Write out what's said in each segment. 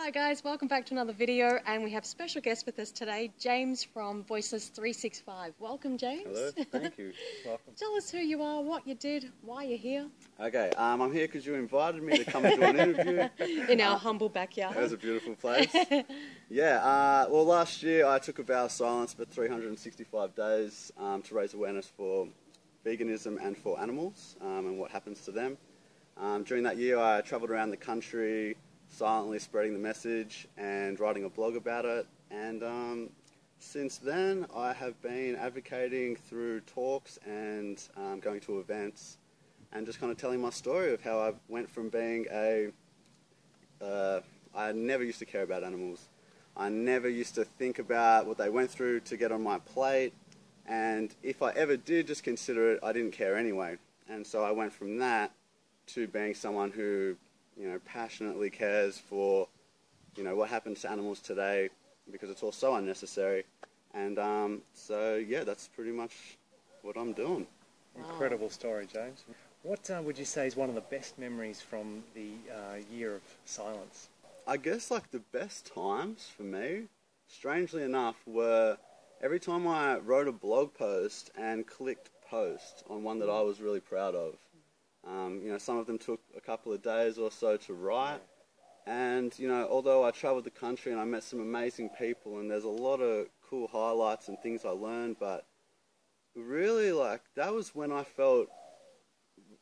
Hi guys, welcome back to another video, and we have a special guest with us today, James from Voiceless 365. Welcome, James. Hello, thank you. Welcome. Tell us who you are, what you did, why you're here. Okay, I'm here because you invited me to come and do an interview. In our humble backyard. It was a beautiful place. Yeah, well last year I took a vow of silence for 365 days to raise awareness for veganism and for animals and what happens to them. During that year I travelled around the country silently spreading the message and writing a blog about it, and since then I have been advocating through talks and going to events and just kind of telling my story of how I went from being I never used to care about animals. I never used to think about what they went through to get on my plate, and if I ever did just consider it, I didn't care anyway. And so I went from that to being someone who, you know, passionately cares for, you know, what happens to animals today, because it's all so unnecessary. And so yeah, that's pretty much what I'm doing. Incredible story, James. What would you say is one of the best memories from the year of silence? I guess like the best times for me, strangely enough, were every time I wrote a blog post and clicked post on one that I was really proud of. You know, some of them took a couple of days or so to write, and you know, although I travelled the country and I met some amazing people and there's a lot of cool highlights and things I learned, but really like that was when I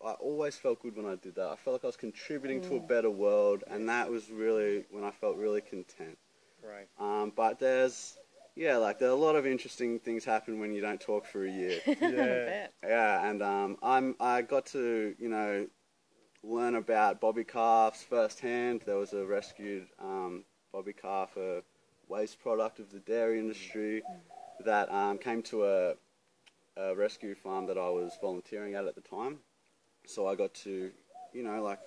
always felt good when I did that. I felt like I was contributing to a better world, and that was really when I felt really content. Right. But there are a lot of interesting things happen when you don't talk for a year. Yeah. Yeah, and I got to, you know, learn about bobby calves firsthand. There was a rescued bobby calf, a waste product of the dairy industry, that came to a rescue farm that I was volunteering at the time. So I got to, you know, like,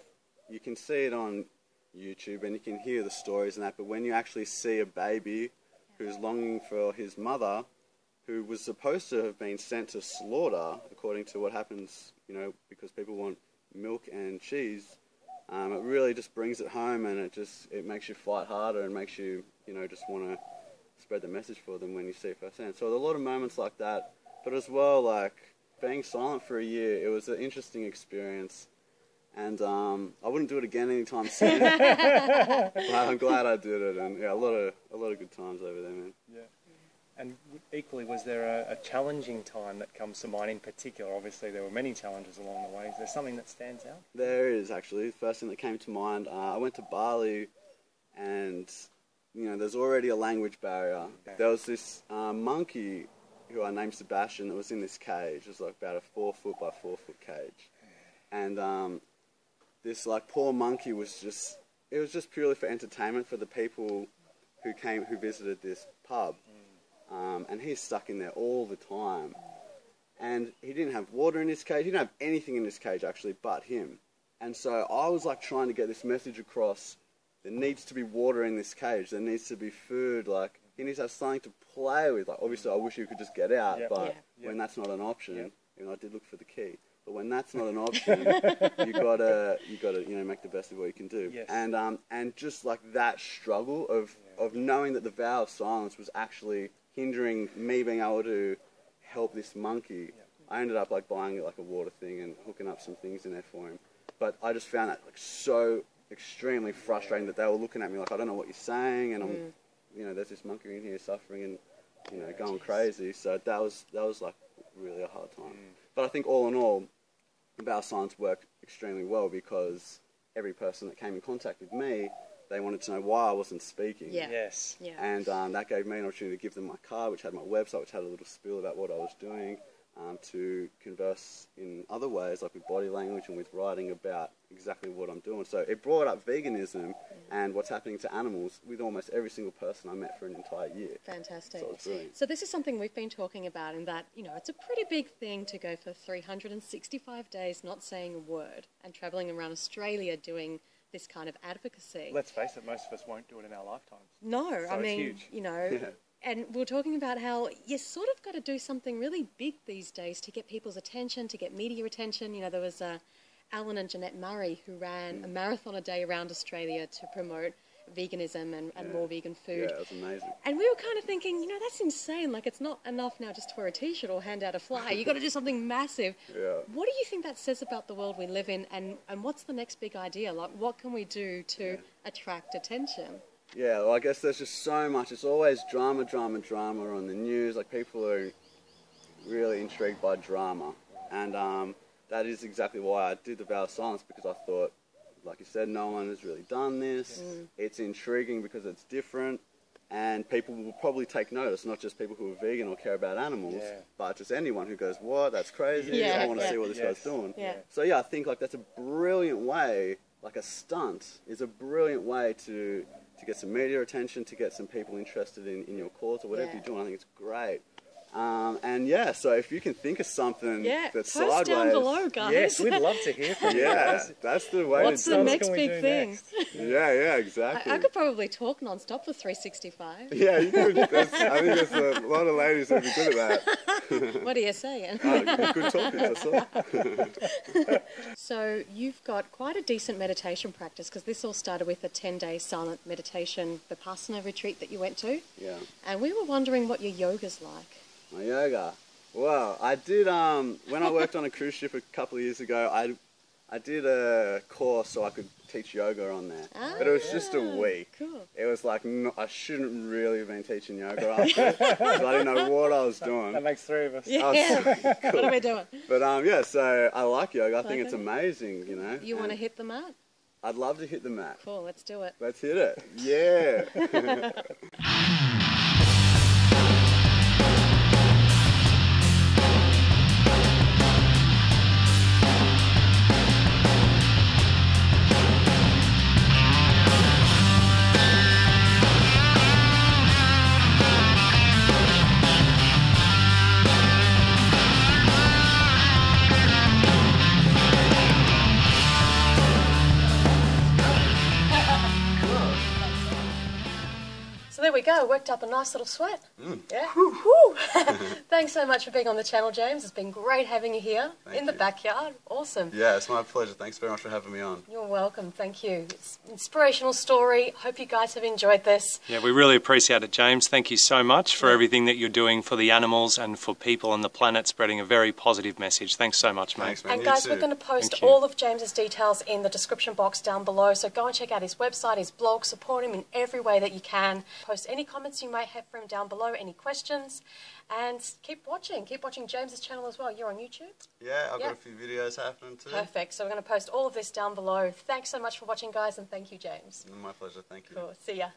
you can see it on YouTube and you can hear the stories and that, but when you actually see a baby who's longing for his mother, who was supposed to have been sent to slaughter, according to what happens, you know, because people want milk and cheese, it really just brings it home, and it makes you fight harder and makes you, you know, just want to spread the message for them when you see it firsthand. So there are a lot of moments like that, but as well, like, being silent for a year, it was an interesting experience. And I wouldn't do it again anytime soon. But I'm glad I did it, and yeah, a lot of good times over there, man. Yeah. And equally, was there a challenging time that comes to mind in particular? Obviously, there were many challenges along the way. Is there something that stands out? There is, actually. The first thing that came to mind, I went to Bali, and you know, there's already a language barrier. Okay. There was this monkey who I named Sebastian that was in this cage. It was like about a 4 foot by 4 foot cage, and this like poor monkey was just purely for entertainment for the people who visited this pub, and he's stuck in there all the time, and he didn't have water in his cage, he didn't have anything in this cage actually but him. And so I was like trying to get this message across: there needs to be water in this cage, there needs to be food, like he needs to have something to play with. Like obviously I wish he could just get out, but when that's not an option, you know, I did look for the key. But when that's not an option, you gotta you know, make the best of what you can do. Yes. And just like that struggle of knowing that the vow of silence was actually hindering me being able to help this monkey. I ended up like buying like a water thing and hooking up some things in there for him. But I just found that like so extremely frustrating that they were looking at me like, I don't know what you're saying, and I'm, you know, there's this monkey in here suffering and, you know, going crazy. So that was like really a hard time. But I think all in all, the vow of silence worked extremely well, because every person that came in contact with me, they wanted to know why I wasn't speaking. Yeah. Yes. Yeah. And that gave me an opportunity to give them my card, which had my website, which had a little spiel about what I was doing, to converse in other ways, like with body language and with writing about exactly what I'm doing. So it brought up veganism and what's happening to animals with almost every single person I met for an entire year. Fantastic. So it was brilliant. So this is something we've been talking about, in that, you know, it's a pretty big thing to go for 365 days not saying a word and travelling around Australia doing this kind of advocacy. Let's face it, most of us won't do it in our lifetimes. No, So I it's mean, huge. you know, and we're talking about how you sort of got to do something really big these days to get people's attention, to get media attention. You know, there was Alan and Jeanette Murray who ran a marathon a day around Australia to promote veganism and more vegan food. Yeah, it was amazing. And we were kind of thinking, that's insane. Like, it's not enough now just to wear a T-shirt or hand out a flyer. You've got to do something massive. Yeah. What do you think that says about the world we live in, and what's the next big idea? Like, what can we do to attract attention? Yeah, well, I guess there's just so much. It's always drama, drama, drama on the news. Like, people are really intrigued by drama. And that is exactly why I did the vow of silence, because I thought, like you said, no one has really done this. It's intriguing because it's different, and people will probably take notice, not just people who are vegan or care about animals, but just anyone who goes, what, that's crazy, I want to see what this guy's doing. So yeah, I think like that's a brilliant way, like a stunt is a brilliant way to get some media attention, to get some people interested in your cause or whatever you're doing. I think it's great. And yeah, so if you can think of something that's post sideways, down below, guys. Yes, we'd love to hear from you. That's the way What's to the do next it. big thing? Yeah, exactly. I could probably talk non-stop for 365. Yeah, you could. I think there's a lot of ladies who'd be good at that. What are you saying? Oh, good talkers, that's all. So you've got quite a decent meditation practice, because this all started with a 10-day silent meditation Vipassana retreat that you went to. Yeah. And we were wondering what your yoga's like. My yoga. Well, I did, when I worked on a cruise ship a couple of years ago, I did a course so I could teach yoga on there. But it was just a week. Cool. It was like, I shouldn't really have been teaching yoga after, because I didn't know what I was doing. That makes three of us. Yeah. Cool. What are we doing? But yeah, so I like yoga. I think it's amazing, You want to hit the mat? I'd love to hit the mat. Cool, let's do it. Let's hit it. Yeah. So there we go, worked up a nice little sweat. Yeah. Woo. Thanks so much for being on the channel, James. It's been great having you here in the backyard. Awesome. Yeah, it's my pleasure. Thanks very much for having me on. You're welcome. Thank you. It's an inspirational story. Hope you guys have enjoyed this. Yeah, we really appreciate it, James. Thank you so much for everything that you're doing for the animals and for people on the planet, spreading a very positive message. Thanks so much, mate. Thanks, man. And You guys, too. we're going to post all of James's details in the description box down below. So go and check out his website, his blog, support him in every way that you can. Post any comments you might have for him down below, any questions, and keep watching James's channel as well. You're on YouTube? Yeah, I've got a few videos happening too. Perfect. So we're going to post all of this down below. Thanks so much for watching, guys, and thank you, James. My pleasure. Thank you. Cool. See ya.